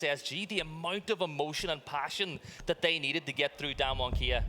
SSG, the amount of emotion and passion that they needed to get through down 1Kia.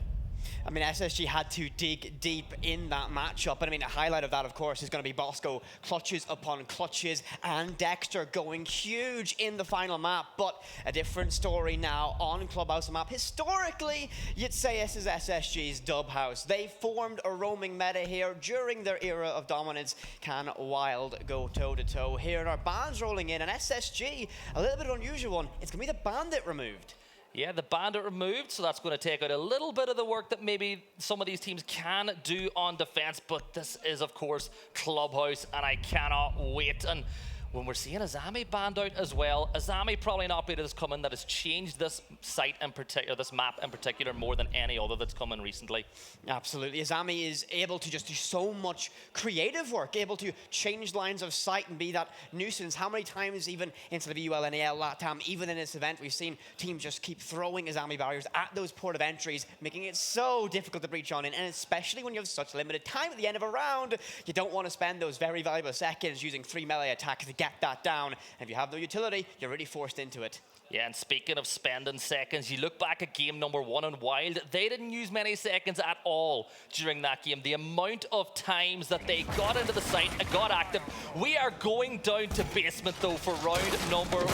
I mean, SSG had to dig deep in that matchup. And I mean, a highlight of that, of course, is going to be Bosco clutches upon clutches and Dexter going huge in the final map. But a different story now on Clubhouse map. Historically, you'd say this is SSG's dub house. They formed a roaming meta here during their era of dominance. Can WYLDE go toe-to-toe here? And our bans rolling in. And SSG, a little bit unusual one, it's going to be the Bandit removed. Yeah, the Bandit removed, so that's going to take out a little bit of the work that maybe some of these teams can do on defense. But this is, of course, Clubhouse, and I cannot wait. And when we're seeing Azami banned out as well, Azami probably not be this coming that has changed this site in particular, this map in particular, more than any other that's come in recently. Absolutely. Azami is able to just do so much creative work, able to change lines of sight and be that nuisance. How many times, even into the WYLDE LATAM, even in this event, we've seen teams just keep throwing Azami barriers at those port of entries, making it so difficult to breach on in. And especially when you have such limited time at the end of a round, you don't want to spend those very valuable seconds using 3 melee attacks to get that down. And if you have no utility, you're really forced into it. Yeah, and speaking of spending seconds, you look back at game number 1 on WYLDE, they didn't use many seconds at all during that game. The amount of times that they got into the site and got active. We are going down to basement though for round number 1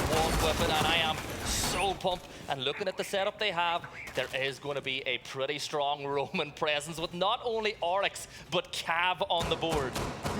with it, and I am so pumped. And looking at the setup they have, there is going to be a pretty strong Roman presence with not only Oryx, but Cav on the board.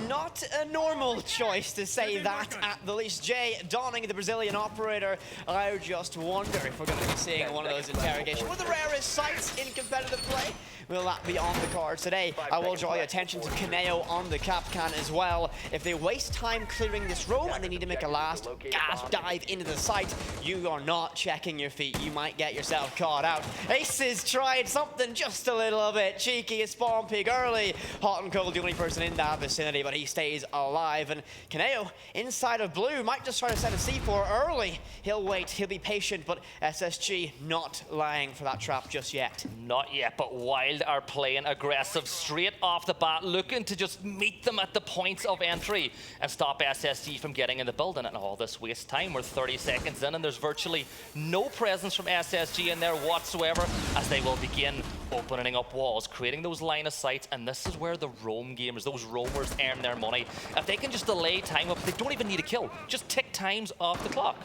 Not a normal choice to say that at the least. Jay donning the Brazilian operator. I just wonder if we're going to be seeing one of those interrogations with the rarest sights in competitive play. Will that be on the cards today? I will draw your attention to Kaneo on the Kapkan as well. If they waste time clearing this room and they need to make a last gas dive into the site, you are not checking your feet. You might get yourself caught out. Aces tried something just a little bit cheeky. A spawn pig early. Hot and Cold, the only person in that vicinity, but he stays alive. And Kaneo, inside of blue, might just try to set a C4 early. He'll wait, he'll be patient, but SSG not lying for that trap just yet. Not yet, but WYLDE are playing aggressive straight off the bat, looking to just meet them at the points of entry and stop SSG from getting in the building. And all this waste time, we're 30 seconds in and there's virtually no presence from SSG in there whatsoever as they will begin opening up walls, creating those line of sight. And this is where the roam gamers, those roamers, earn their money. If they can just delay time up, they don't even need a kill, just tick times off the clock.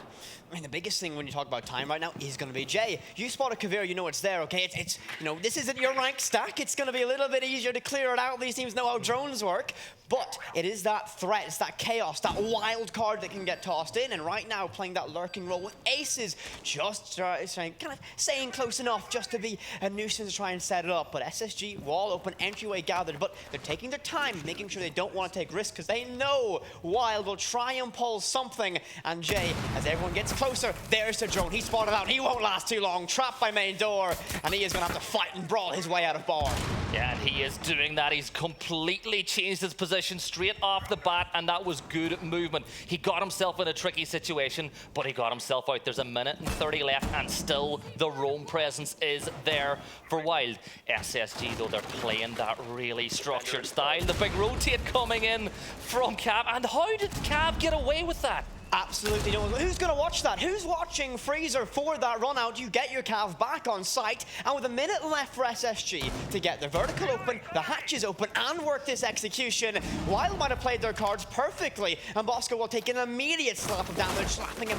I mean, the biggest thing when you talk about time right now is going to be Jay. You spot a Kavir, you know it's there, okay? It's you know, this isn't your rank stack. It's going to be a little bit easier to clear it out. These teams know how drones work. But it is that threat, it's that chaos, that wild card that can get tossed in. And right now, playing that lurking role with aces, just kind of staying close enough just to be a nuisance to try and set it up. But SSG, wall open, entryway gathered. But they're taking their time, making sure they don't want to take risks because they know WYLDE will try and pull something. And Jay, as everyone gets closer, there's the drone. He spotted out. He won't last too long. Trapped by main door. And he is going to have to fight and brawl his way out of bar. Yeah, and he is doing that. He's completely changed his position straight off the bat, and that was good movement. He got himself in a tricky situation, but he got himself out. There's a minute and 30 left, and still the roam presence is there for WYLDE. SSG, though, they're playing that really structured style. The big rotate coming in from Cav, and how did Cav get away with that? Absolutely no one. Who's going to watch that? Who's watching Freezer for that run out? You get your Cav back on site, and with a minute left for SSG to get their vertical open, the hatches open, and work this execution, WYLDE might have played their cards perfectly, and Bosco will take an immediate slap of damage, slapping him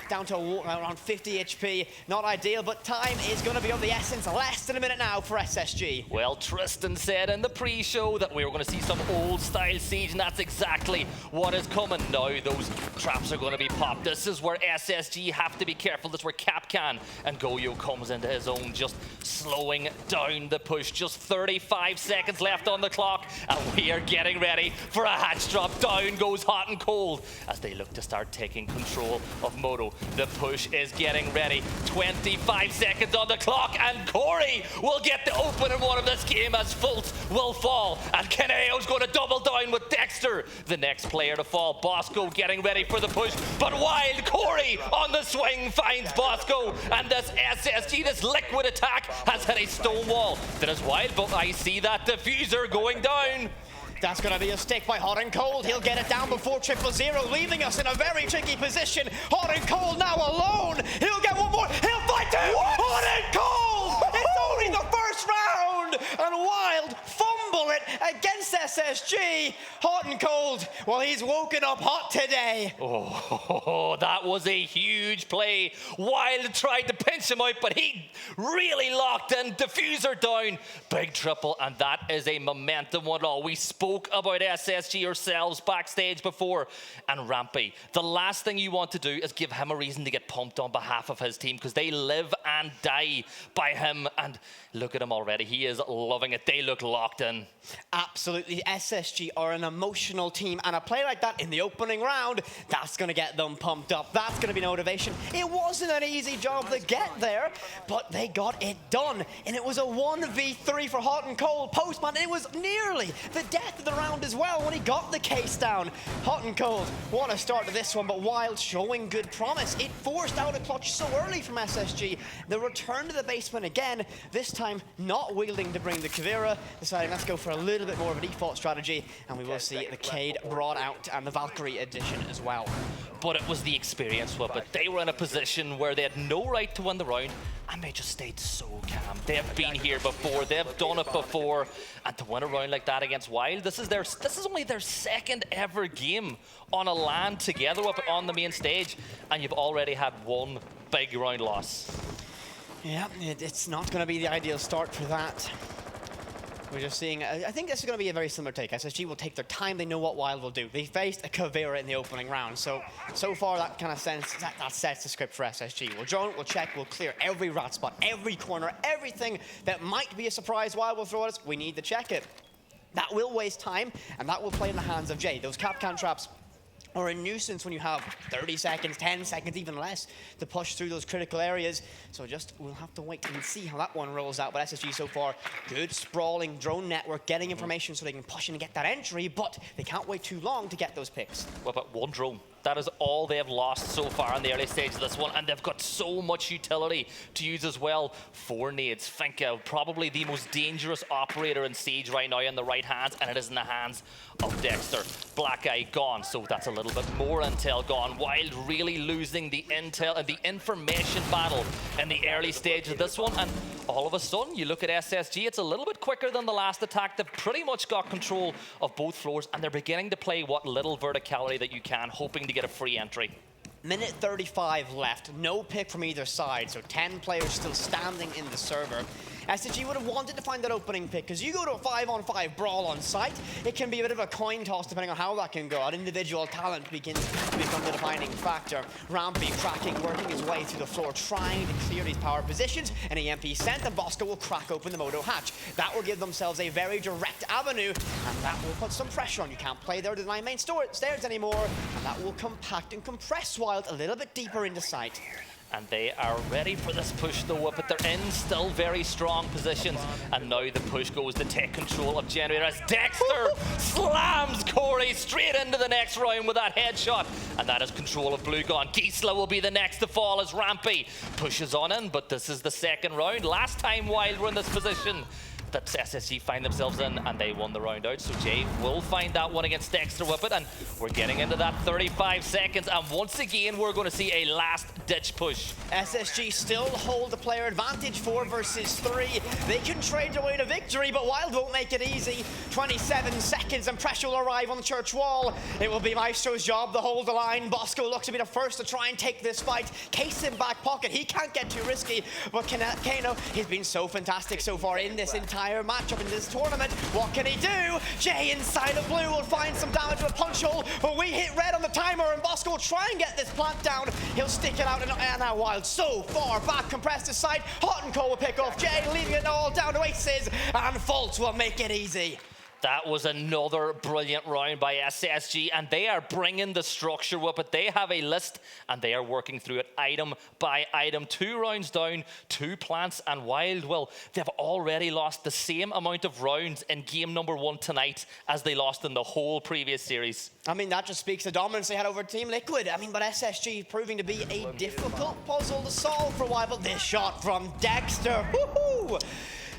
down to around 50 HP. Not ideal, but time is going to be of the essence. Less than a minute now for SSG. Well, Tristan said in the pre-show that we were going to see some old-style siege, and that's exactly what is coming now. Those traps are going to be popped. This is where SSG have to be careful. This is where Kapkan and Goyo comes into his own, just slowing down the push. Just 35 seconds left on the clock, and we are getting ready for a hatch drop. Down goes Hot and Cold as they look to start taking control of Moto. The push is getting ready. 25 seconds on the clock, and Corey will get the open in one of this game as Fultz will fall, and Kaneo's going to double down with Dexter, the next player to fall. Bosco getting ready for the push, but WYLDE, Corey on the swing finds Bosco, and this SSG, this liquid attack has hit a stone wall. That is WYLDE, but I see that diffuser going down. That's going to be a stick by Hot and Cold. He'll get it down before 000, leaving us in a very tricky position. Hot and Cold now alone. He'll get one more. He'll fight two. Hot and Cold. It's only the first round. And Wild fumble it against SSG. Hot and Cold, well, he's woken up hot today. Oh, that was a huge play. Wild tried to pinch him out, but he really locked in. Diffuser down. Big triple, and that is a momentum one all. We spoke about SSG ourselves backstage before. And Rampy, the last thing you want to do is give him a reason to get pumped on behalf of his team, because they live and die by him. And look at him already. He is loving it. They look locked in. Absolutely. SSG are an emotional team, and a play like that in the opening round, that's going to get them pumped up. That's going to be motivation. It wasn't an easy job to get there, but they got it done. And it was a 1v3 for Hot and Cold. Postman, it was nearly the death of the round as well when he got the case down. Hot and Cold, what a start to this one, but Wild showing good promise. It forced out a clutch so early from SSG. The return to the basement again, this time not wielding to bring the Kavira, deciding let's go for a little bit more of a default strategy, and we will see the Cade brought out and the Valkyrie edition as well. But it was the experience with it. They were in a position where they had no right to win the round, and they just stayed so calm. They've been here before, they've done it before, and to win a round like that against Wild, this is only their second ever game on a LAN together up on the main stage, and you've already had one big round loss. Yeah, it's not going to be the ideal start for that. We're just seeing, I think this is going to be a very similar take. SSG will take their time. They know what Wild will do. They faced a Kavira in the opening round. So far, that kind of sense, that sets the script for SSG. We'll drone, we'll check, we'll clear every rat spot, every corner, everything that might be a surprise Wild will throw at us. We need to check it. That will waste time, and that will play in the hands of Jay. Those Capcan traps are a nuisance when you have 30 seconds, 10 seconds, even less to push through those critical areas. So we'll have to wait and see how that one rolls out. But SSG so far, good sprawling drone network, getting information so they can push in and get that entry, but they can't wait too long to get those picks. Well, but one drone. That is all they have lost so far in the early stage of this one, and they've got so much utility to use as well. 4 nades. Finka, probably the most dangerous operator in Siege right now in the right hands, and it is in the hands of Dexter. Black Eye gone, so that's a little bit more intel gone. Wild really losing the intel and the information battle in the early stage of this one, and all of a sudden, you look at SSG, it's a little bit quicker than the last attack. They've pretty much got control of both floors, and they're beginning to play what little verticality that you can, hoping to get a free entry. Minute 35 left, no pick from either side, so 10 players still standing in the server. SSG would have wanted to find that opening pick, because you go to a 5-on-5 brawl on site, it can be a bit of a coin toss depending on how that can go. An individual talent begins to become the defining factor. Rampy cracking, working his way through the floor, trying to clear these power positions. An EMP sent, and Bosco will crack open the Moto hatch. That will give themselves a very direct avenue, and that will put some pressure on. You can't play there to the 9 main stairs anymore, and that will compact and compress Wild a little bit deeper into sight. And they are ready for this push though, but they're in still very strong positions. And now the push goes to take control of Generator as Dexter slams Corey straight into the next round with that headshot. And that is control of Blue gone. Gisela will be the next to fall as Rampy pushes on in, but this is the second round. Last time Wild were in this position, that SSG find themselves in, and they won the round out. So Jay will find that one against Dexter with it, and we're getting into that 35 seconds, and once again we're going to see a last ditch push. SSG still hold the player advantage, 4 versus 3. They can trade their way to victory, but Wild won't make it easy. 27 seconds and pressure will arrive on the church wall. It will be Maestro's job to hold the line. Bosco looks to be the first to try and take this fight. Case in back pocket, he can't get too risky, but Kano, he's been so fantastic so far in this entire matchup in this tournament. What can he do? Jay inside of blue will find some damage with a punch hole, but we hit red on the timer, and Bosco will try and get this plant down. He'll stick it out, and now Wild so far back, compressed to side. Hot and Cold will pick off Jay, leaving it all down to aces, and Fultz will make it easy. That was another brilliant round by SSG, and they are bringing the structure up, but they have a list, and they are working through it item by item. 2 rounds down, 2 plants, and Wild, well, they've already lost the same amount of rounds in game number 1 tonight as they lost in the whole previous series. I mean, that just speaks to dominance they had over Team Liquid. I mean, but SSG proving to be a difficult puzzle to solve for a while, but this shot from Dexter, woohoo!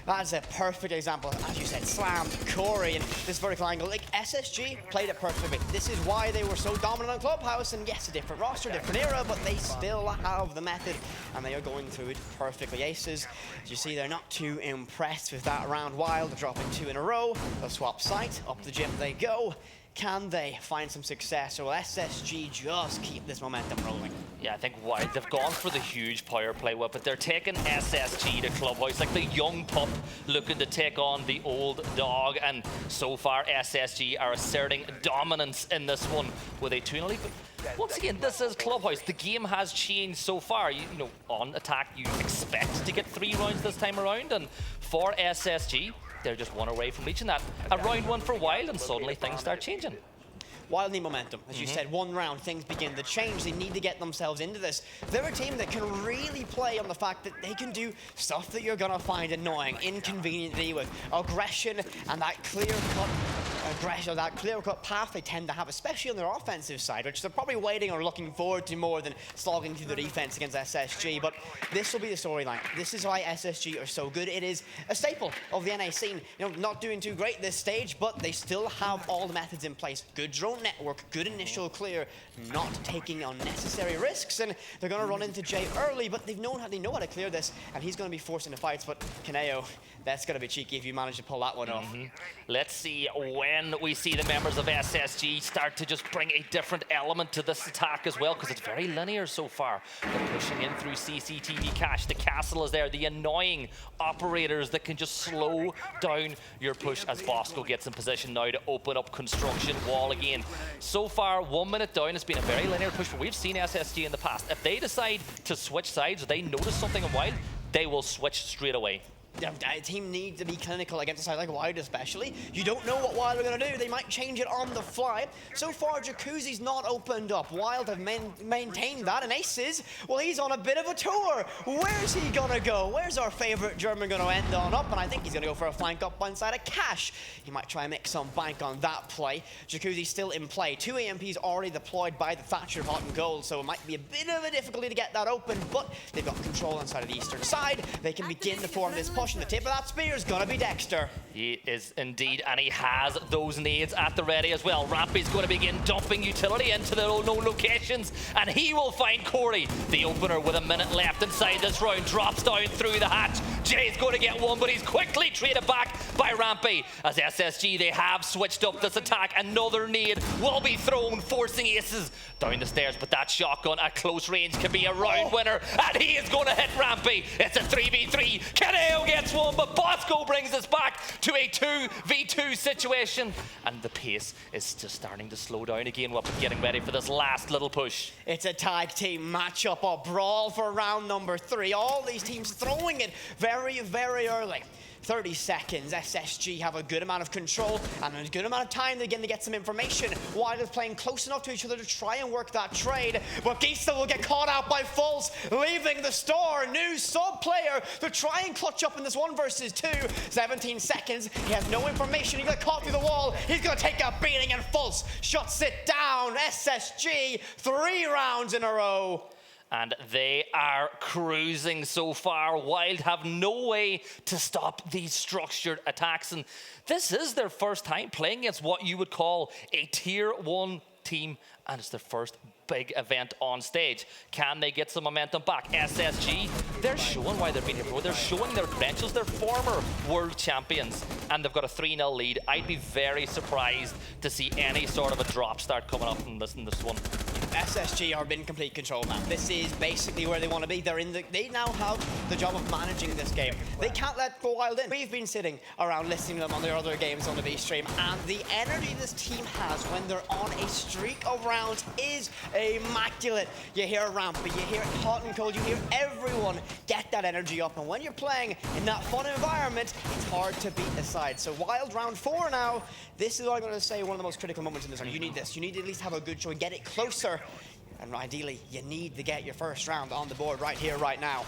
That's a perfect example, as you said, slammed Corey in this vertical angle. Like, SSG played it perfectly. This is why they were so dominant on Clubhouse, and yes, a different roster, different era, but they still have the method, and they are going through it perfectly. Aces, as you see, they're not too impressed with that round. Wild, dropping 2 in a row. They'll swap site, up the gym they go. Can they find some success, or will SSG just keep this momentum rolling? Yeah, I think WYLDE, they've gone for the huge power play with it. They're taking SSG to Clubhouse, like the young pup looking to take on the old dog. And so far, SSG are asserting dominance in this one with a 2-0 lead. But once again, this is Clubhouse. The game has changed so far. You know, on attack, you expect to get 3 rounds this time around. And for SSG, they're just 1 away from reaching that. A round 1 for WYLDE, and suddenly things start changing. WYLDE need momentum. As you said, 1 round, things begin to change. They need to get themselves into this. They're a team that can really play on the fact that they can do stuff that you're going to find annoying, inconvenient to deal with. Aggression and that clear-cut path they tend to have, especially on their offensive side, which they're probably waiting or looking forward to more than slogging through the defense against SSG. But this will be the storyline. This is why SSG are so good. It is a staple of the NA scene. You know, not doing too great this stage, but they still have all the methods in place. Good drone network, good initial clear, not taking unnecessary risks, and they're going to run into Jay early, but they know how to clear this, and he's going to be forced into fights. But Kaneo, that's going to be cheeky if you manage to pull that one off. Let's see when we see the members of SSG start to just bring a different element to this attack as well, because it's very linear so far. They're pushing in through CCTV cache. The castle is there, the annoying operators that can just slow down your push as Bosco gets in position now to open up construction wall again. So far, 1 minute down, it's been a very linear push, but we've seen SSG in the past. If they decide to switch sides, or they notice something in WYLDE, they will switch straight away. A team needs to be clinical against a side like WYLDE especially. You don't know what WYLDE are going to do. They might change it on the fly. So far, Jacuzzi's not opened up. WYLDE have maintained that. And Aces, well, he's on a bit of a tour. Where's he going to go? Where's our favorite German going to end on up? And I think he's going to go for a flank up inside a cache. He might try and make some bank on that play. Jacuzzi's still in play. 2 AMPs already deployed by the Thatcher of Hot and Gold, so it might be a bit of a difficulty to get that open, but they've got control inside of the eastern side. They can begin to form this push, and the tip of that spear is gonna be Dexter. He is indeed, and he has those nades at the ready as well. Rampy's going to begin dumping utility into the unknown locations, and he will find Corey. The opener with a minute left inside this round drops down through the hatch. Jay's going to get one, but he's quickly traded back by Rampy. As SSG, they have switched up this attack. Another nade will be thrown, forcing Aces down the stairs, but that shotgun at close range can be a round winner, and he is going to hit Rampy. It's a 3v3. Kaneo gets one, but Bosco brings us back to a 2v2 situation, and the pace is just starting to slow down again. We're getting ready for this last little push. It's a tag team matchup, a brawl for round number 3. All these teams throwing it very, very early. 30 seconds, SSG have a good amount of control and a good amount of time again to get some information. WYLDE is playing close enough to each other to try and work that trade, but Gista will get caught out by Fultz, leaving the store. New sub player to try and clutch up in this 1 versus 2. 17 seconds, he has no information, he got caught through the wall, he's gonna take a beating, and Fultz shuts it down. SSG, 3 rounds in a row. And they are cruising so far. WYLDE have no way to stop these structured attacks. And this is their first time playing against what you would call a tier 1 team, and it's their first big event on stage. Can they get some momentum back? SSG, they're showing why they've been here before. They're showing their credentials. They're former world champions, and they've got a 3-0 lead. I'd be very surprised to see any sort of a drop start coming up in this one. SSG are in complete control now. This is basically where they want to be. They now have the job of managing this game. They can't let WYLDE in. We've been sitting around listening to them on their other games on the B stream, and the energy this team has when they're on a streak of rounds is immaculate. You hear Rampy, you hear Hot and Cold, you hear everyone get that energy up, and when you're playing in that fun environment, it's hard to beat the side. So WYLDE round 4 now. This is what I'm going to say, one of the most critical moments in this round. You need this. You need to at least have a good show and get it closer. And ideally, you need to get your first round on the board right here, right now.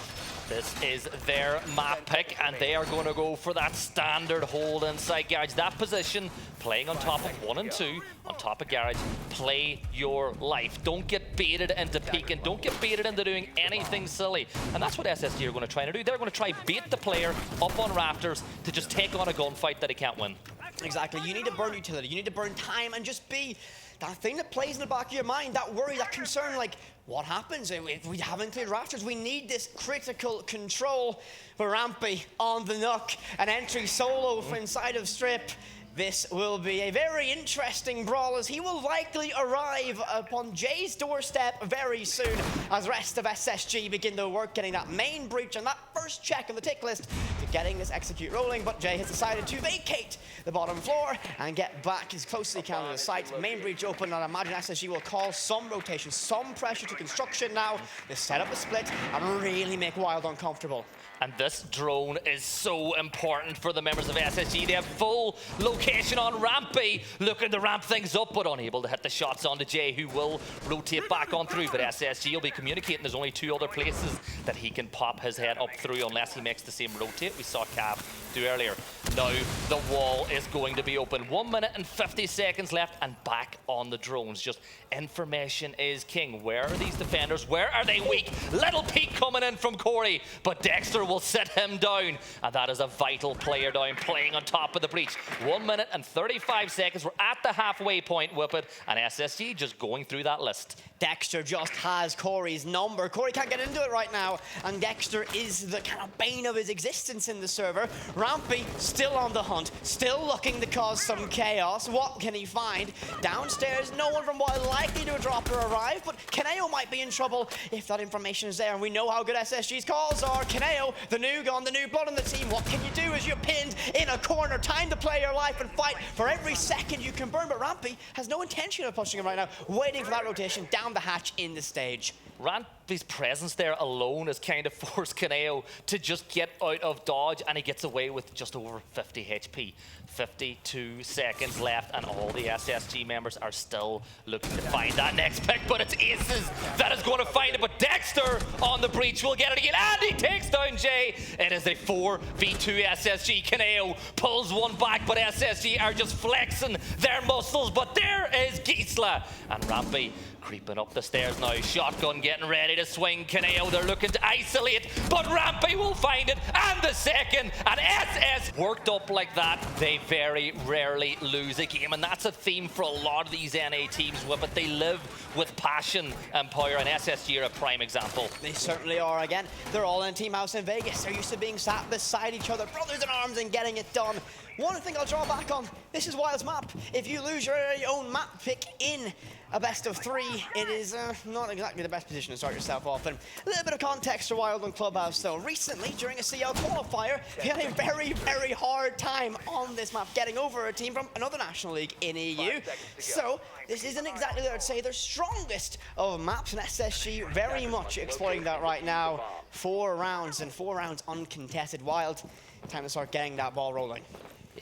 This is their map pick, and they are going to go for that standard hold inside Garage. That position, playing on top of 1 and 2, on top of Garage, play your life. Don't get baited into peeking. Don't get baited into doing anything silly. And that's what SSG are going to try to do. They're going to try bait the player up on Raptors to just take on a gunfight that he can't win. Exactly. You need to burn utility. You need to burn time and just be that thing that plays in the back of your mind, that worry, that concern, like, what happens if we haven't cleared Raptors? We need this critical control. For Rampy on the Nook, an entry solo inside of Strip. This will be a very interesting brawl as he will likely arrive upon Jay's doorstep very soon as the rest of SSG begin their work getting that main breach and that first check on the tick list to getting this execute rolling. But Jay has decided to vacate the bottom floor and get back as close as he can to the site. Main breach open, and I imagine SSG will call some rotation, some pressure to construction now to set up a split and really make Wild uncomfortable. And this drone is so important for the members of SSG. They have full location on Rampy, looking to ramp things up, but unable to hit the shots onto Jay, who will rotate back on through. But SSG will be communicating there's only 2 other places that he can pop his head up through unless he makes the same rotate we saw Cav do earlier. Now the wall is going to be open. 1 minute and 50 seconds left, and back on the drones. Just information is king. Where are these defenders? Where are they weak? Little peek coming in from Corey, but Dexter will sit him down, and that is a vital player down, playing on top of the breach. 1 minute and 35 seconds. We're at the halfway point, Whippet, and SSG just going through that list. Dexter just has Corey's number. Corey can't get into it right now, and Dexter is the kind of bane of his existence in the server. Rampy still on the hunt, still looking to cause some chaos. What can he find? Downstairs, no one from WYLDE likely to drop or arrive, but Kaneo might be in trouble if that information is there, and we know how good SSG's calls are. Kaneo, the new gun, the new blood on the team. What can you do as you're pinned in a corner? Time to play your life and fight for every second you can burn, but Rampy has no intention of pushing him right now, waiting for that rotation down the hatch in the stage. Rampy's presence there alone has kind of forced Kaneo to just get out of dodge, and he gets away with just over 50 HP. 52 seconds left, and all the SSG members are still looking to find that next pick, but it's Aces that is going to find it. But Dexter on the breach will get it again, and he takes down Jay. It is a 4v2 SSG. Kaneo pulls one back, but SSG are just flexing their muscles. But there is Gisla, and Rampy creeping up the stairs now. Shotgun getting ready to swing. Kaneo, they're looking to isolate, but Rampy will find it, and the second. And SS worked up like that, they very rarely lose a game, and that's a theme for a lot of these NA teams, but they live with passion and power, and SSG are a prime example. They certainly are. Again, they're all in Team House in Vegas. They're used to being sat beside each other, brothers in arms, and getting it done. One thing I'll draw back on, this is WYLDE's map. If you lose your own map pick in a best of 3, it is not exactly the best position to start yourself off in. A little bit of context for WYLDE on Clubhouse, though. Recently, during a CL qualifier, he had a very, very hard time on this map, getting over a team from another national league in EU. So, this isn't exactly, I'd say, their strongest of maps, and SSG very much exploiting that right now. 4 rounds, and 4 rounds uncontested. WYLDE, time to start getting that ball rolling.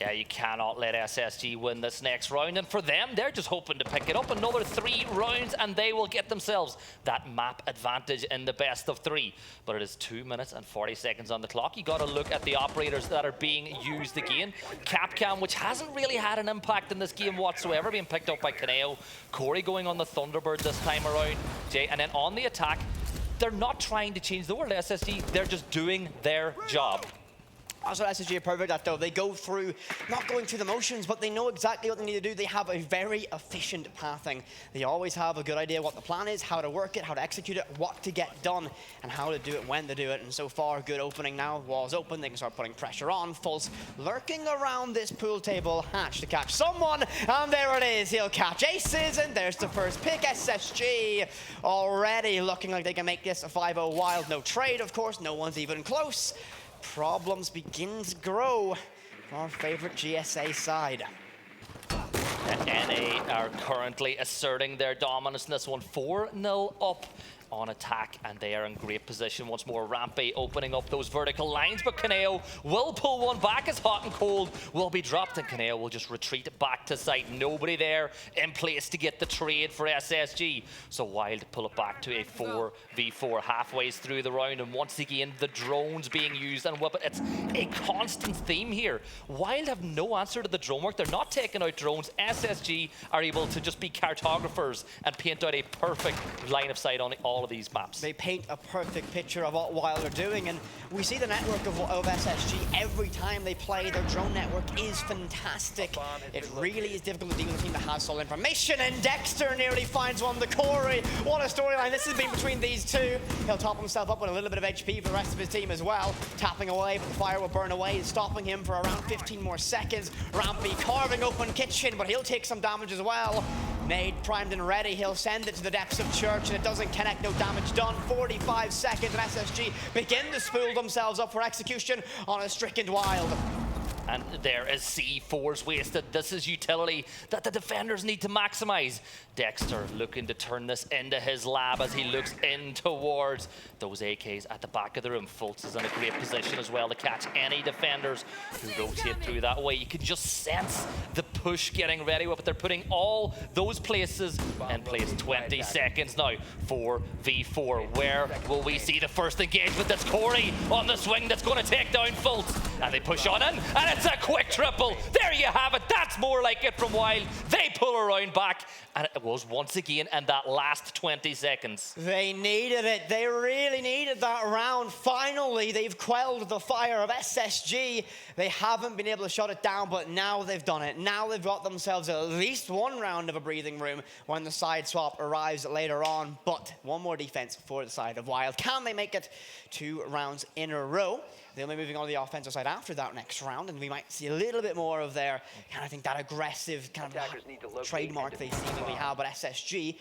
Yeah, you cannot let SSG win this next round, and for them, they're just hoping to pick it up. Another 3 rounds, and they will get themselves that map advantage in the best of 3. But it is 2 minutes and 40 seconds on the clock. You got to look at the operators that are being used again. Capcom, which hasn't really had an impact in this game whatsoever, being picked up by Kaneo. Corey going on the Thunderbird this time around. Jay, and then on the attack, they're not trying to change the world, SSG. They're just doing their job. That's what SSG are perfect at, though. They go through, not going through the motions, but they know exactly what they need to do. They have a very efficient pathing. They always have a good idea what the plan is, how to work it, how to execute it, what to get done, and how to do it, when to do it. And so far, good opening now. Walls open, they can start putting pressure on. Fultz lurking around this pool table hatch to catch someone, and there it is. He'll catch Aces, and there's the first pick. SSG already looking like they can make this a 5-0 WYLDE. No trade, of course. No one's even close. Problems begin to grow for our favorite GSA side. And NA are currently asserting their dominance in this one. 4-0 up on attack, and they are in great position once more. Rampy opening up those vertical lines, but Kaneo will pull one back as Hot and Cold will be dropped, and Kaneo will just retreat back to site. Nobody there in place to get the trade for SSG. So Wild pull it back to a 4v4 halfway through the round, and once again the drones being used and weapon. It's a constant theme here. Wild have no answer to the drone work. They're not taking out drones. SSG are able to just be cartographers and paint out a perfect line of sight on all of these maps. They paint a perfect picture of what Wild are doing, and we see the network of SSG every time they play. Their drone network is fantastic. It really is difficult to deal with a team that has solid information, and Dexter nearly finds one. The Corey, what a storyline this has been between these two. He'll top himself up with a little bit of HP for the rest of his team as well. Tapping away, but the fire will burn away, stopping him for around 15 more seconds. Rampy carving open Kitchen, but he'll take some damage as well. Nade primed and ready, he'll send it to the depths of Church, and it doesn't connect, no damage done. 45 seconds, and SSG begin to spool themselves up for execution on a stricken Wild. And there is C4s wasted. This is utility that the defenders need to maximize. Dexter looking to turn this into his lab as he looks in towards those AKs at the back of the room. Fultz is in a great position as well to catch any defenders who rotate through that way. You can just sense the push getting ready, but they're putting all those places in place. 20 seconds now, 4v4. Where will we see the first engagement? That's Corey on the swing that's going to take down Fultz. And they push on in, and it's a quick triple. There you have it. That's more like it from Wild. They pull around back, and it was once again in that last 20 seconds. They needed it. They really needed that round. Finally, they've quelled the fire of SSG. They haven't been able to shut it down, but now they've done it. Now they've got themselves at least one round of a breathing room when the side swap arrives later on. But one more defense for the side of Wild. Can they make it 2 rounds in a row? They'll be moving on to the offensive side after that next round, and we might see a little bit more of their kind of, I think, that aggressive kind of trademark they seemingly have. But SSG,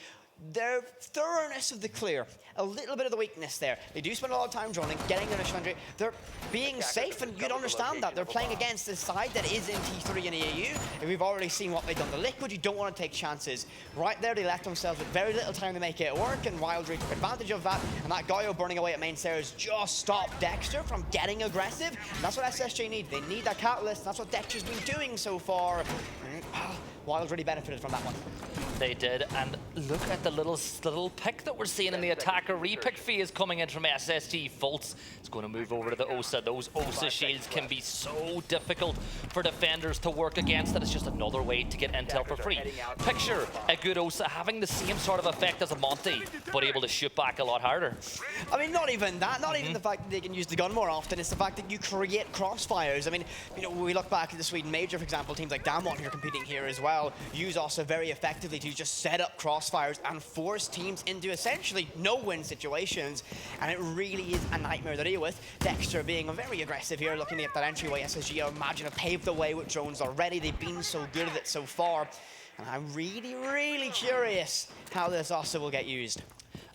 their thoroughness of the clear, a little bit of the weakness there. They do spend a lot of time droning, getting their initial injury. They're being safe, and you'd understand that. They're playing against the side that is in T3 and AAU, and we've already seen what they've done. The Liquid, you don't want to take chances. Right there, they left themselves with very little time to make it work, and Wild took advantage of that, and that Goyo burning away at main stairs just stopped Dexter from getting aggressive, and that's what SSG need. They need that catalyst, and that's what Dexter's been doing so far. Wild really benefited from that one. They did, and look at the little pick that we're seeing in the attacker repick phase coming in from SSG. Fultz is going to move over to the OSA. Those OSA shields can be so difficult for defenders to work against, that it's just another way to get intel for free. Picture a good OSA having the same sort of effect as a Monty, but able to shoot back a lot harder. I mean, not even that, not even the fact that they can use the gun more often, it's the fact that you create crossfires. I mean, you know, we look back at the Sweden Major, for example, teams like Damwon who are competing here as well, use OSA very effectively to just set up crossfires and force teams into essentially no-win situations, and it really is a nightmare to deal with. Dexter being very aggressive here, looking at that entryway. SSG, I imagine, have paved the way with drones already. They've been so good at it so far, and I'm really, really curious how this OSA will get used.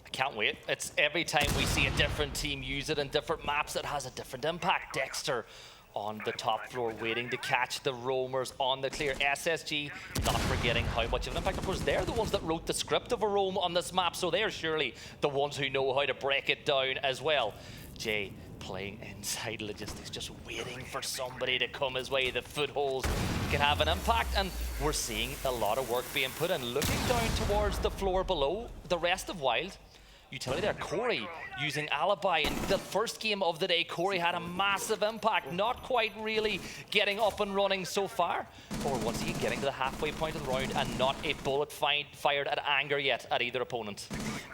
I can't wait. It's every time we see a different team use it in different maps, it has a different impact. Dexter on the top floor, waiting to catch the roamers on the clear. SSG not forgetting how much of an impact. Of course, they're the ones that wrote the script of a roam on this map, so they're surely the ones who know how to break it down as well. Jay playing inside logistics, just waiting for somebody to come his way. The footholds can have an impact, and we're seeing a lot of work being put in. Looking down towards the floor below, the rest of Wild. Utility there, Corey using Alibi. In the first game of the day, Corey had a massive impact, not quite really getting up and running so far. Or once again, getting to the halfway point of the round, and not a bullet fired at anger yet at either opponent.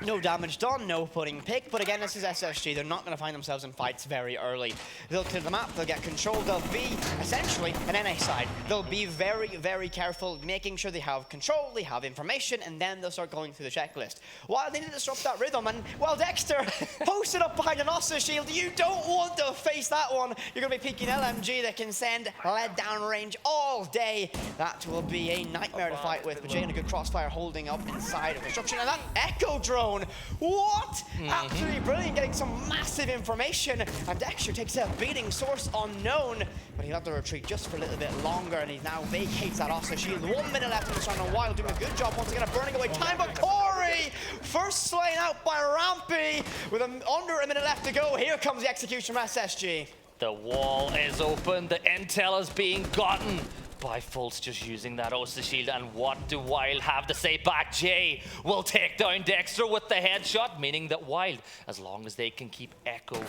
No damage done, no putting pick, but again, this is SSG. They're not going to find themselves in fights very early. They'll clear the map, they'll get control, they'll be essentially an NA side. They'll be very, very careful, making sure they have control, they have information, and then they'll start going through the checklist. While they need to disrupt that rhythm, and well, Dexter posted up behind an OSA shield. You don't want to face that one. You're going to be peeking LMG that can send lead down range all day. That will be a nightmare to fight with, but Jay in a good crossfire holding up inside of disruption, and that Echo drone. What? Absolutely brilliant, getting some massive information, and Dexter takes a beating, source unknown, but he'll have to retreat just for a little bit longer, and he now vacates that OSA shield. 1 minute left in this round, and Wild doing a good job once again of burning away time, but Corey first slain out by by Rampy with under a minute left to go. Here comes the execution from SSG. The wall is open. The intel is being gotten by Fultz, just using that Osa shield. And what do Wild have to say back? Jay will take down Dexter with the headshot, meaning that Wild, as long as they can keep Echo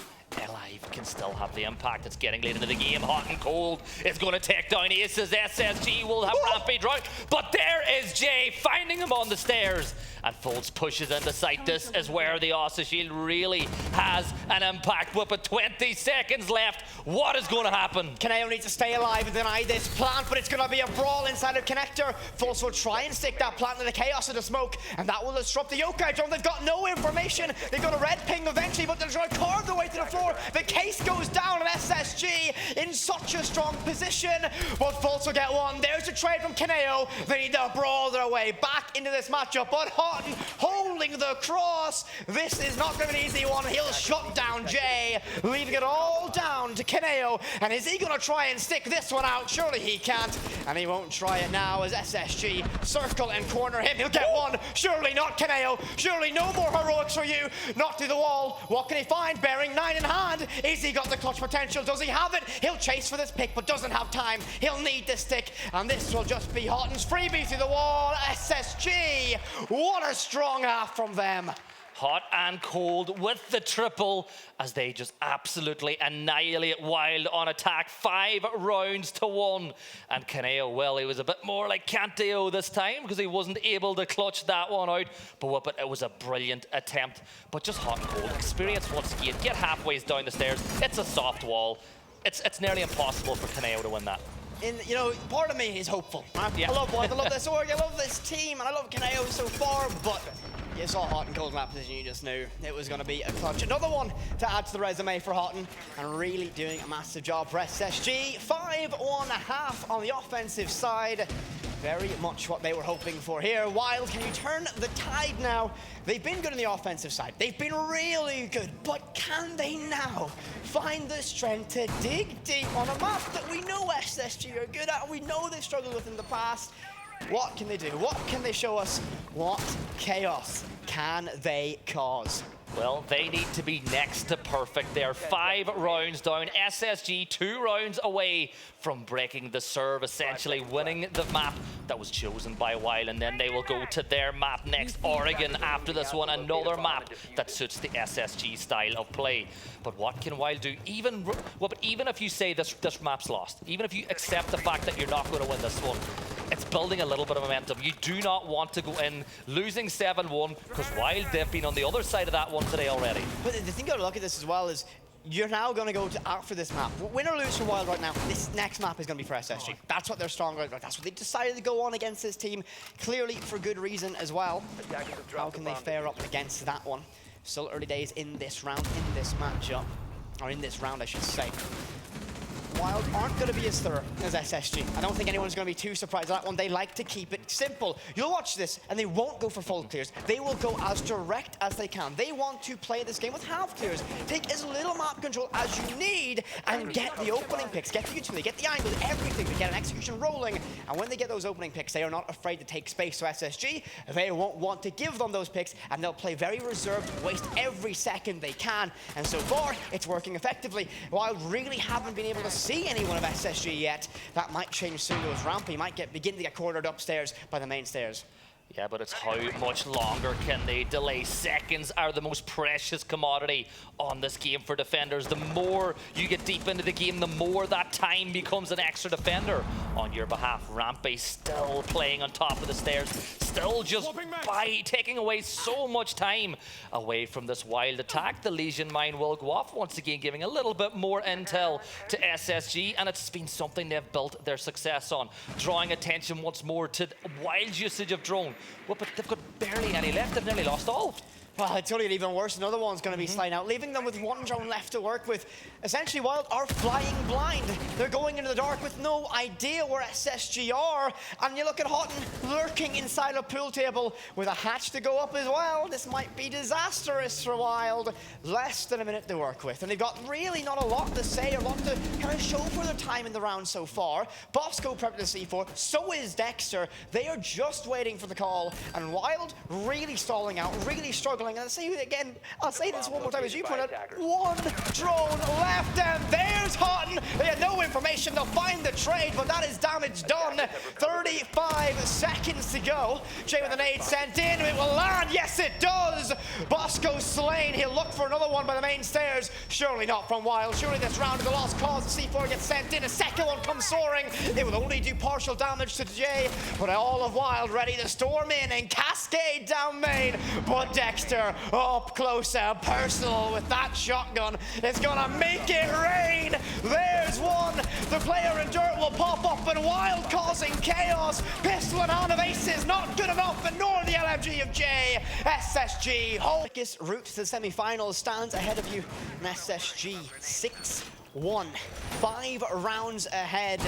alive, can still have the impact. It's getting late into the game. Hot and Cold is going to take down Aces. SSG will have Rampage right, but there is Jay finding him on the stairs. And Fultz pushes into sight. This is where the Osa shield really has an impact. With 20 seconds left, what is going to happen? Kaneo needs to stay alive and deny this plant, but it's going to be a brawl inside of Connector. Fultz will try and stick that plant in the chaos of the smoke, and that will disrupt the Yokai drone. They've got no information. They've got a red ping eventually, but they're trying to carve their way to the floor. The case goes down, and SSG in such a strong position, but Fultz will get one. There's a trade from Kaneo. They need to brawl their way back into this matchup, but Houghton holding the cross. This is not going to be an easy one. He'll shut down Jay, leaving it all down to Kaneo. And is he going to try and stick this one out? Surely he can't, and he won't try it now as SSG circle and corner him. He'll get one. Surely not Kaneo. Surely no more heroics for you. Not through the wall. What can he find? Bearing 9 in hand. Is he got the clutch potential? Does he have it? He'll chase for this pick, but doesn't have time. He'll need this stick, and this will just be Houghton's freebie through the wall. SSG, what a strong half from them. Hot and Cold with the triple as they just absolutely annihilate Wild on attack. 5 rounds to 1. And Kaneo, well, he was a bit more like Canteo this time because he wasn't able to clutch that one out. But it was a brilliant attempt. But just Hot and Cold. Experience once again. Get halfway down the stairs. It's a soft wall. It's nearly impossible for Kaneo to win that. You know, part of me is hopeful. Yeah. I love Wild, I love this org, I love this team, and I love Kaneo so far, but you saw Houghton and Cold in that position, you just knew it was going to be a clutch. Another one to add to the resume for Houghton, and really doing a massive job for SSG. 5-1-1/2 on the offensive side. Very much what they were hoping for here. Wild, can you turn the tide now? They've been good on the offensive side. They've been really good, but can they now find the strength to dig deep on a map that we know SSG are good at, we know they've struggled with in the past? What can they do? What can they show us? What chaos can they cause? Well, they need to be next to perfect. They're 5 rounds down. SSG 2 rounds away from breaking the serve, essentially winning the map that was chosen by Wild, and then they will go to their map next, Oregon, after this one, another map that suits the SSG style of play. But what can Wild do? Even if you say this map's lost, even if you accept the fact that you're not going to win this one, it's building a little bit of momentum. You do not want to go in losing 7-1 because Wild, they've been on the other side of that one today already. But the thing you got to look at this as well is you're now going to go after this map. Win or lose for Wild right now, this next map is going to be for SSG. That's what they're strong at. That's what they decided to go on against this team, clearly for good reason as well. How can they fare up against that one? Still early days in this round, in this matchup, or in this round, I should say. Wild aren't going to be as thorough as SSG. I don't think anyone's going to be too surprised at that one. They like to keep it simple. You'll watch this, and they won't go for full clears. They will go as direct as they can. They want to play this game with half clears. Take as little map control as you need and get the opening picks, get the utility, get the angles, everything to get an execution rolling. And when they get those opening picks, they are not afraid to take space. So SSG, they won't want to give them those picks, and they'll play very reserved, waste every second they can. And so far, it's working effectively. Wild really haven't been able to see anyone of SSG yet. That might change soon though, as Rampy might begin to get cornered upstairs by the main stairs. Yeah, but it's how much longer can they delay? Seconds are the most precious commodity on this game for defenders. The more you get deep into the game, the more that time becomes an extra defender on your behalf. Rampy still playing on top of the stairs, still just taking away so much time away from this Wild attack. The Legion Mine will go off, once again giving a little bit more intel to SSG, and it's been something they've built their success on. Drawing attention once more to Wild's usage of drone. Well, but they've got barely any left. They've nearly lost all. Well, I tell you, even worse, another one's going to be sliding out, leaving them with 1 drone left to work with. Essentially, Wild are flying blind. They're going into the dark with no idea where SSG are. And you look at Houghton lurking inside a pool table with a hatch to go up as well. This might be disastrous for Wild. Less than a minute to work with. And they've got really not a lot to say or a lot to kind of show for their time in the round so far. Bosco prepped the C4, so is Dexter. They are just waiting for the call. And Wild really stalling out, really struggling struggling. And I'll say this one more time as you point out, one drone left, and there's Houghton. They had no information, they'll find the trade, but that is damage done. 35 seconds to go. Jay with an nade sent in, it will land, yes it does! Bosco slain, he'll look for another one by the main stairs. Surely not from Wild, surely this round is a lost cause. The C4 gets sent in, a second one comes soaring. It will only do partial damage to Jay, but all of Wild ready to storm in and cascade down main. But Dexter up close and personal with that shotgun is gonna make it rain. There's one. The player in dirt will pop up, and Wild causing chaos. Pistol in hand of Aces, not good enough, and nor the LMG of Jay. SSG, quickest route to the semi-finals stands ahead of you. And SSG 6-1, 5 rounds ahead.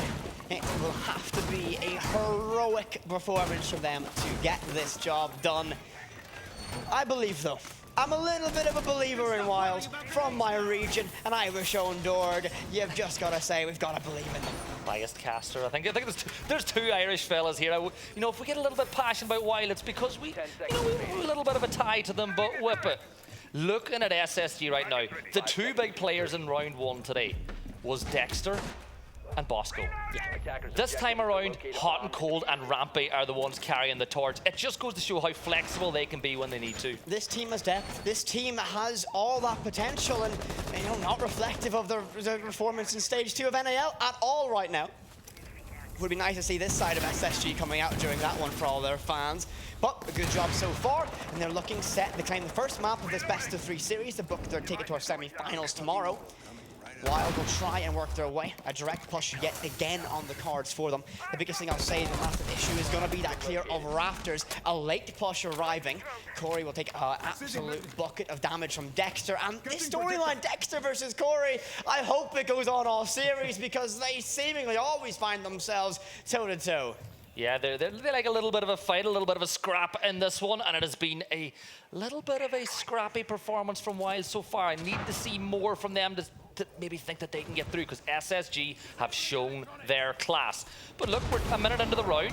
It will have to be a heroic performance from them to get this job done. I believe, though. I'm a little bit of a believer in Wild from my region, and Irish owned Dorg. You've just got to say, we've got to believe in them. Biased caster, I think there's two Irish fellas here. You know, if we get a little bit passionate about Wild, it's because we have a little bit of a tie to them, but whip it. Looking at SSG right now, the two big players in round one today was Dexter and Bosco. Yeah. This time around, Hot and Cold and Rampy are the ones carrying the torch. It just goes to show how flexible they can be when they need to. This team has depth. This team has all that potential, and not reflective of their performance in stage 2 of NAL at all right now. Would be nice to see this side of SSG coming out during that one for all their fans. But a good job so far, and they're looking set to claim the first map of this best of 3 series to book their ticket to our semi-finals tomorrow. Wild will try and work their way. A direct push yet again on the cards for them. The biggest thing I'll say, the massive issue is going to be that clear of Rafters. A late push arriving. Corey will take an absolute bucket of damage from Dexter. And this storyline, Dexter versus Corey, I hope it goes on all series because they seemingly always find themselves toe-to-toe. Yeah, they like a little bit of a fight, a little bit of a scrap in this one, and it has been a little bit of a scrappy performance from Wild so far. I need to see more from them to maybe think that they can get through, because SSG have shown their class. But look, we're a minute into the round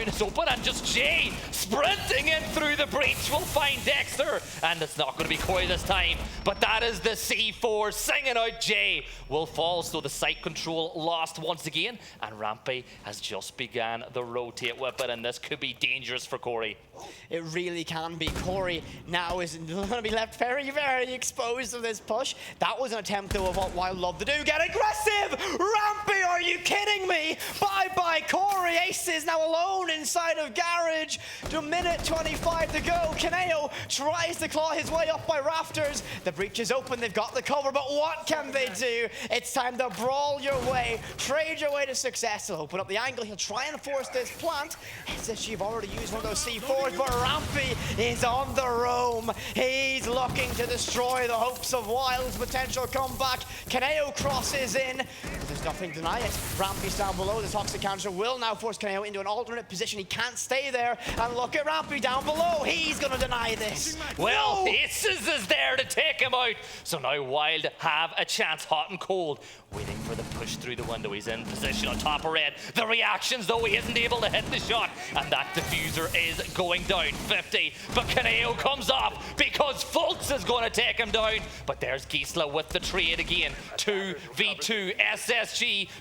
is open, and just Jay sprinting in through the breach will find Dexter, and it's not going to be Corey this time, but that is the C4 singing out Jay will fall, so the site control lost once again, and Rampy has just began the rotate with it, and this could be dangerous for Corey. It really can be. Corey now is going to be left very, very exposed to this push. That was an attempt, though, of what Wild love to do. Get aggressive! Rampy, are you kidding me? Bye-bye, Corey. Ace is now alone inside of Garage. A minute 25 to go. Kaneo tries to claw his way up by Rafters. The breach is open. They've got the cover, but what can they do? It's time to brawl your way, trade your way to success. He'll open up the angle. He'll try and force this plant. It's as you've already used one of those C4s, but Rampy is on the roam. He's looking to destroy the hopes of Wild's potential comeback. Kaneo crosses in. There's nothing to deny it. Rampy's down below. The Toxic Cancer will now force Kaneo into an alternate position. He can't stay there. And look at Rampy down below. He's going to deny this. Well, Aces is there to take him out. So now Wild have a chance, Hot and Cold, waiting for the push through the window. He's in position on top of red. The reactions, though, he isn't able to hit the shot. And that diffuser is going down 50. But Kaneo comes off because Fultz is going to take him down. But there's Gisela with the trade again. 2v2 SSG.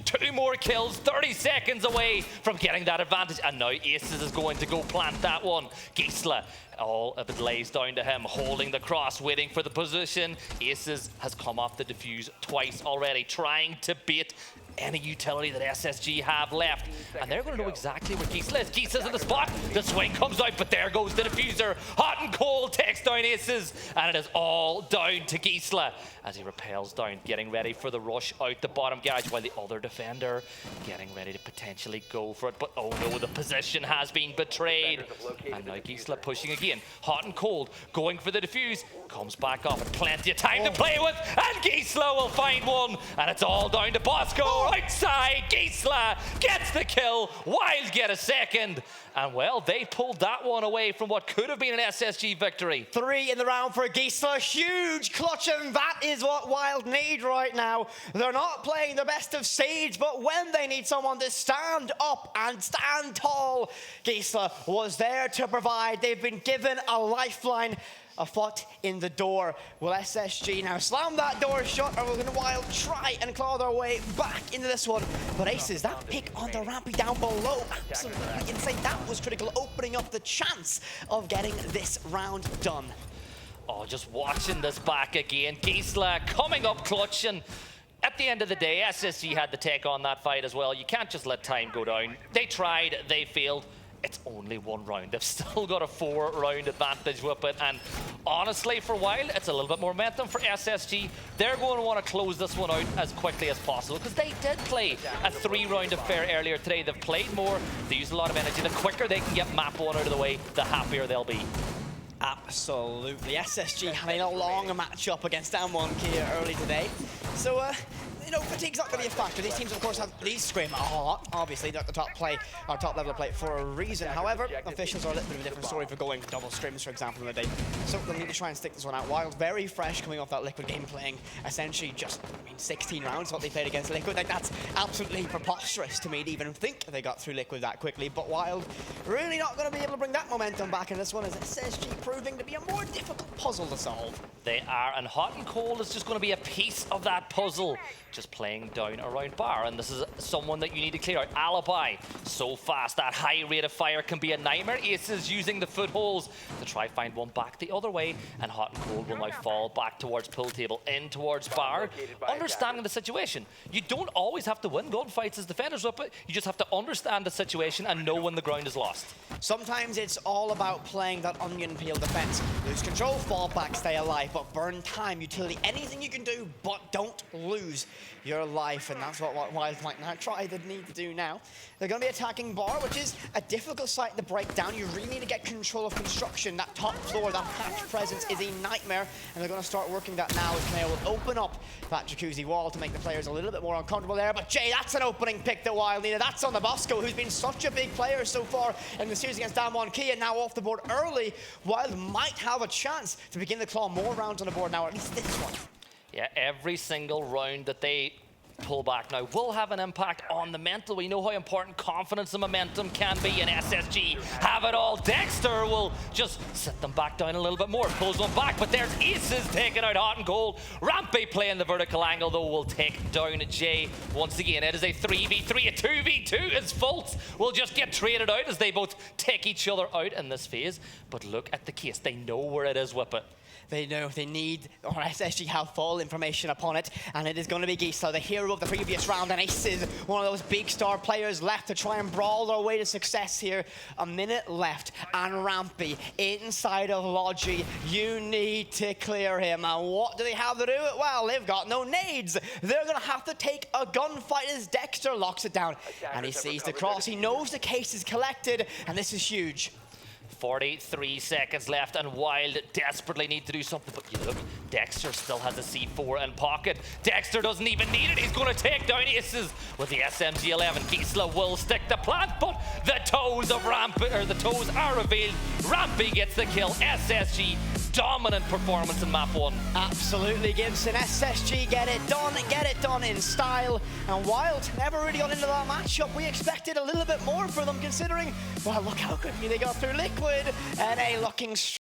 2 more kills, 30 seconds away from getting that advantage. And now Aces is going to go plant that one. Gisela, all of it lays down to him, holding the cross, waiting for the position. Aces has come off the defuse twice already, trying to bait any utility that SSG have left. And they're going to know exactly where Gisela is. Gisela's in the spot. The swing comes out, but there goes the diffuser. Hot and Cold takes down Aces, and it is all down to Gisela as he repels down, getting ready for the rush out the bottom garage, while the other defender getting ready to potentially go for it. But oh no, the position has been betrayed. And now Gisela pushing again. Hot and Cold going for the defuse. Comes back off and plenty of time to play with. And Gisela will find one. And it's all down to Bosco. Outside, Gisela gets the kill. Wild get a second. And well, they pulled that one away from what could have been an SSG victory. 3 in the round for Gisela. Huge clutch, and that is what Wild need right now. They're not playing the best of Sage, but when they need someone to stand up and stand tall, Gisela was there to provide. They've been given a lifeline. a foot in the door. Will SSG now slam that door shut, or will WYLDE try and claw their way back into this one? But Aces, that pick on the rampy down below, absolutely insane. That was critical, opening up the chance of getting this round done. Oh, just watching this back again. Gisela coming up clutch, and at the end of the day, SSG had to take on that fight as well. You can't just let time go down. They tried, they failed. It's only one round. They've still got a 4-round advantage with it. And honestly, for WYLDE, it's a little bit more momentum for SSG. They're going to want to close this one out as quickly as possible because they did play a 3-round affair earlier today. They've played more. They used a lot of energy. The quicker they can get map 1 out of the way, the happier they'll be. Absolutely. SSG having a long matchup against M1K early today. So, you know, fatigue's not going to be a factor. These teams, of course, have these scrim a lot. Obviously, they're at the top level of play for a reason. However, officials are a little bit of a different story for going double scrims, for example, in the day. So they'll need to try and stick this one out. WYLDE very fresh coming off that Liquid game, playing essentially just 16 rounds what they played against Liquid. Like, that's absolutely preposterous to me to even think they got through Liquid that quickly. But WYLDE really not going to be able to bring that momentum back in this one, as SSG proving to be a more difficult puzzle to solve. They are, and Hot and Cold is just going to be a piece of that puzzle. Just playing down around bar, and this is someone that you need to clear out. Alibi, so fast, that high rate of fire can be a nightmare. Aces using the footholds to try find one back the other way, and Hot and Cold will now fall back towards pool table, in towards bar. Understanding the situation. You don't always have to win gunfights as defenders up it. You just have to understand the situation and know when the ground is lost. Sometimes it's all about playing that onion peel defense. Lose control, fall back, stay alive, but burn time, utility, anything you can do, but don't lose your life, and that's what WYLDE might now try to need to do now. They're going to be attacking bar, which is a difficult site to break down. You really need to get control of construction. That top floor, that hatch presence is a nightmare, and they're going to start working that now as Kaneo will open up that jacuzzi wall to make the players a little bit more uncomfortable there. But Jay, that's an opening pick that WYLDE needed. That's on the Bosco, who's been such a big player so far in the series against M1K, and now off the board early. WYLDE might have a chance to begin to claw more rounds on the board now, or at least this one. Yeah, every single round that they pull back now will have an impact on the mental. We know how important confidence and momentum can be, and SSG have it all. Dexter will just sit them back down a little bit more, pulls one back, but there's Aces taking out Hot and Cold. Rampy playing the vertical angle, though, will take down Jay once again. It is a 3v3, a 2v2 as Fultz will just get traded out as they both take each other out in this phase. But look at the case. They know where it is, Whip It. They know they need, or SSG have full information upon it, and it is going to be Gisela, the hero of the previous round, and Aces, one of those big star players left to try and brawl their way to success here. A minute left, and Rampy inside of Logi. You need to clear him, and what do they have to do? Well, they've got no nades. They're going to have to take a gunfight as Dexter locks it down, and he sees the cross. He knows the case is collected, and this is huge. 43 seconds left, and WYLDE desperately need to do something. But you look, Dexter still has a C4 in pocket. Dexter doesn't even need it. He's going to take down Aces with the SMG-11. Gisela will stick the plant, but the toes of Rampy, or the toes are revealed. Rampy gets the kill. SSG dominant performance in map 1. Absolutely, Gibson. SSG get it done in style. And WYLDE never really got into that matchup. We expected a little bit more for them, considering, well, look how quickly they got through Liquid, and a looking